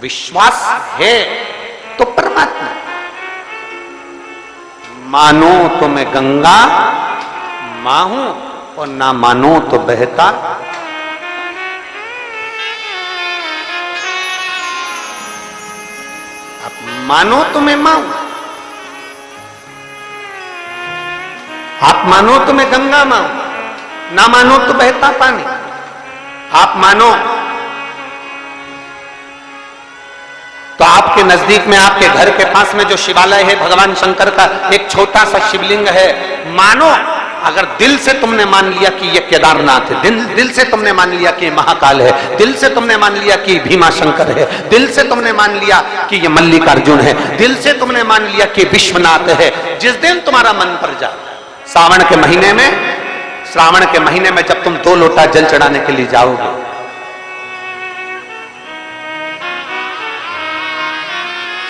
विश्वास है तो परमात्मा, मानो तो मैं गंगा मां हूं और ना मानो तो बहता। आप मानो तो मैं मां हूं, आप मानो तो मैं गंगा मां हूं, ना मानो तो बहता पानी। आप मानो तो आपके नजदीक में, आपके घर के पास में जो शिवालय है भगवान शंकर का, एक छोटा सा शिवलिंग है, मानो अगर दिल से तुमने मान लिया कि ये केदारनाथ है, दिल से तुमने मान लिया कि महाकाल है, दिल से तुमने मान लिया कि भीमा शंकर है, दिल से तुमने मान लिया कि ये मल्लिकार्जुन है, दिल से तुमने मान लिया कि विश्वनाथ है। जिस दिन तुम्हारा मन पर जाए, श्रावण के महीने में जब तुम 2 लोटा जल चढ़ाने के लिए जाओगे,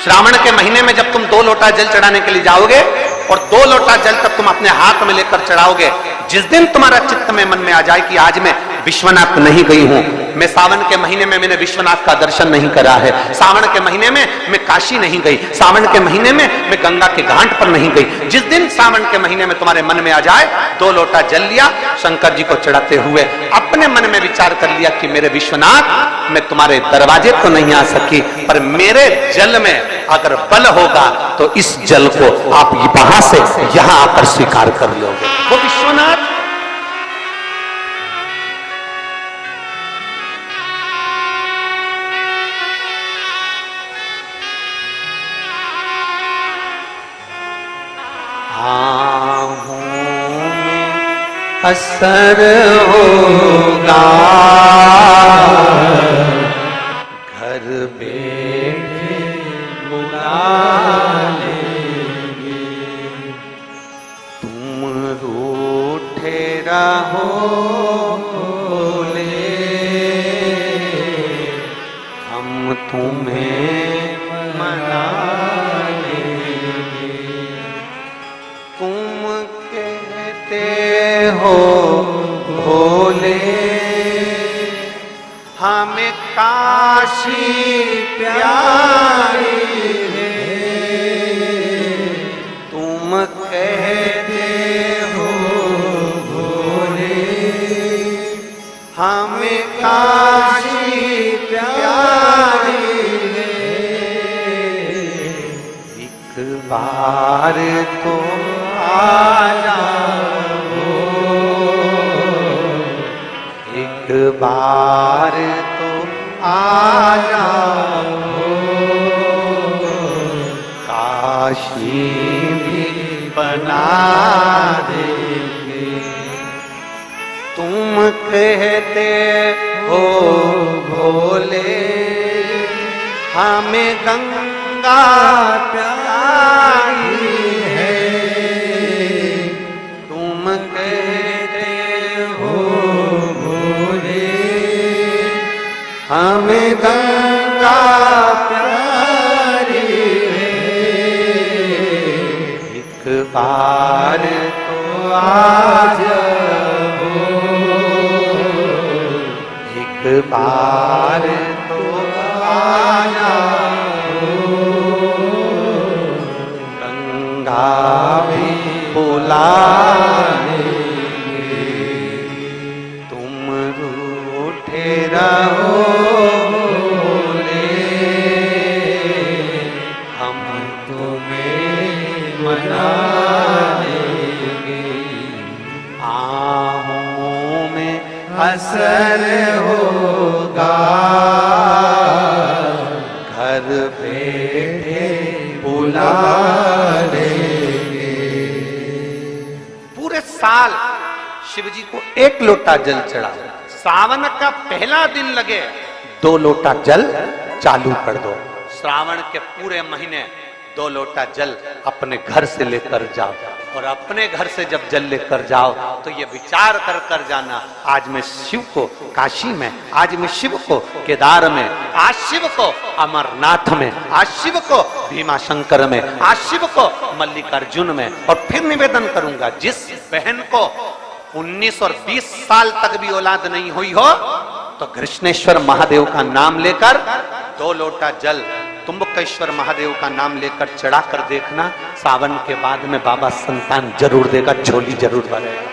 श्रावण के महीने में जब तुम 2 लोटा जल चढ़ाने के लिए जाओगे और 2 लोटा जल तक तुम अपने हाथ में लेकर चढ़ाओगे, जिस दिन तुम्हारा चित्त में मन में आ जाए कि आज मैं विश्वनाथ नहीं गई हूं, मैं सावन के महीने में मैंने विश्वनाथ का दर्शन नहीं करा है, सावन के महीने में मैं काशी नहीं गई, सावन के महीने में मैं गंगा के घाट पर नहीं गई, जिस दिन सावन के महीने में तुम्हारे मन में आ जाए, 2 लोटा जल लिया, शंकर जी को चढ़ाते हुए अपने मन में विचार कर लिया कि मेरे विश्वनाथ, मैं तुम्हारे दरवाजे तो नहीं आ सकी, पर मेरे जल में अगर बल होगा तो इस जल को आप वहां से यहां आकर स्वीकार कर लोगे। वो विश्वनाथ असर होगा, घर बैठे बुला लेंगे, तुम रूठे रहो बोले, हम तुम्हें मना लेंगे, तुम कहते हो भोले हमें काशी प्यारी है, तुम कहते हो भोले हमें काशी प्यारी है, एक बार तो आ जाओ, एक बार तो आ जाओ, काशी भी बना देंगे, तुम कहते हो भोले हमें गंगा प्यारी है, तुम कहते हो भोले हमें गंगा प्यारी है, एक बार तो आ जाओ, एक बार तो आ जाओ, गंगा भी बुला लेंगे, तुम रूठे रहो बोले, हम तुम्हें मना लेंगे, आहों में असर होगा, घर बैठे बुला लेंगे। पूरे साल शिव जी को 1 लोटा जल चढ़ाओ, सावन का पहला दिन लगे 2 लोटा जल चालू कर दो, श्रावण के पूरे महीने 2 लोटा जल अपने घर से लेकर जाओ, और अपने घर से जब जल लेकर जाओ तो ये विचार कर कर जाना, आज मैं शिव को काशी में, आज मैं शिव को केदार में, आज शिव को अमरनाथ में, आज शिव को भीमा शंकर में, आज शिव को मल्लिकार्जुन में। और फिर निवेदन करूंगा, जिस बहन को 19 और 20 साल तक भी औलाद नहीं हुई हो, तो कृष्णेश्वर महादेव का नाम लेकर 2 लोटा जल तुम्बकेश्वर महादेव का नाम लेकर चढ़ा कर देखना, सावन के बाद में बाबा संतान जरूर देगा, झोली जरूर भरेगा।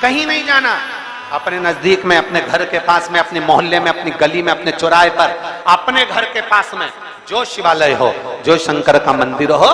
कहीं नहीं जाना, अपने नजदीक में, अपने घर के पास में, अपने मोहल्ले में, अपनी गली में, अपने चौराहे पर, अपने घर के पास में जो शिवालय हो, जो शंकर का मंदिर हो,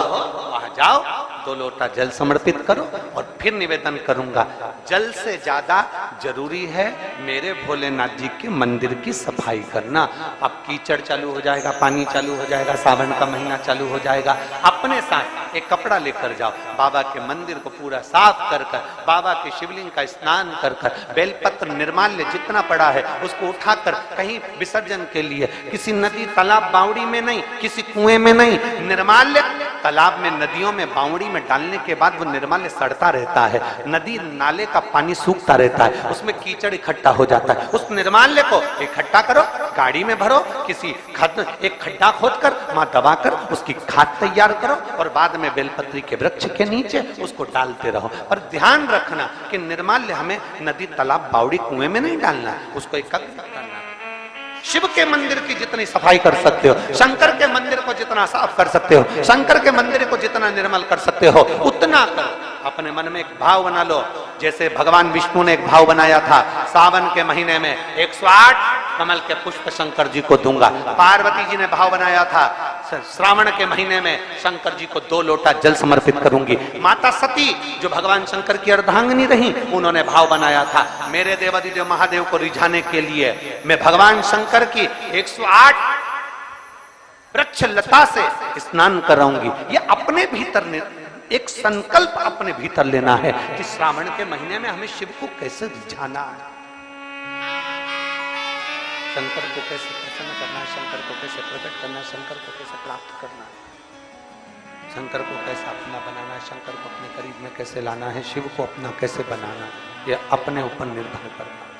वहां जाओ, 2 लोटा जल समर्पित करो और फिर निवेदन करूंगा, जल से ज्यादा जरूरी है मेरे भोलेनाथ जी के मंदिर की सफाई करना। अब कीचड़ चालू हो जाएगा, पानी चालू हो जाएगा, सावन का महीना चालू हो जाएगा, अपने साथ एक कपड़ा लेकर जाओ, बाबा के मंदिर को पूरा साफ कर कर, बाबा के शिवलिंग का स्नान कर कर, बेलपत्र निर्माल्य जितना पड़ा है उसको उठाकर कहीं विसर्जन के लिए, किसी नदी तालाब बावड़ी में नहीं, किसी कुएं में नहीं, निर्माल्य तालाब में, नदियों में, बावड़ी में डालने के बाद वो निर्माल्य सड़ता रहता है, नदी नाले का पानी सूखता रहता है, उसमें कीचड़ इकट्ठा हो जाता है। उस निर्माल्य को इकट्ठा करो, गाड़ी में भरो, किसी एक खड्डा खोदकर वहां दबाकर उसकी खाद तैयार करो और बाद में बेलपत्री के वृक्ष के नीचे उसको डालते रहो। और ध्यान रखना कि निर्माल्य हमें नदी तालाब बावड़ी कुएं में नहीं डालना, उसको एकत्र करना। शिव के मंदिर की जितनी सफाई कर सकते हो, शंकर के मंदिर को जितना साफ कर सकते हो, शंकर के मंदिर को जितना निर्मल कर सकते हो उतना करो। अपने मन में एक भाव बना लो, जैसे भगवान विष्णु ने एक भाव बनाया था, सावन के महीने में 108 कमल के पुष्प शंकर जी को दूंगा। पार्वती जी ने भाव बनाया था, श्रावण के महीने में शंकर जी को 2 लोटा जल समर्पित करूंगी। माता सती जो भगवान शंकर की अर्धांगिनी रही, उन्होंने भाव बनाया था, मेरे देवादिदेव महादेव को रिझाने के लिए मैं भगवान शंकर की 108 वृक्ष लता से स्नान कराऊंगी। ये अपने भीतर एक संकल्प अपने भीतर लेना है कि श्रावण के महीने में हमें शिव को कैसे रिझाना है, शंकर को कैसे प्रसन्न करना है, शंकर को कैसे प्रकट करना है, शंकर को कैसे प्राप्त करना है, शंकर को कैसे अपना बनाना है, शंकर को अपने करीब में कैसे लाना है, शिव को अपना कैसे बनाना है, ये अपने ऊपर निर्भर करना है।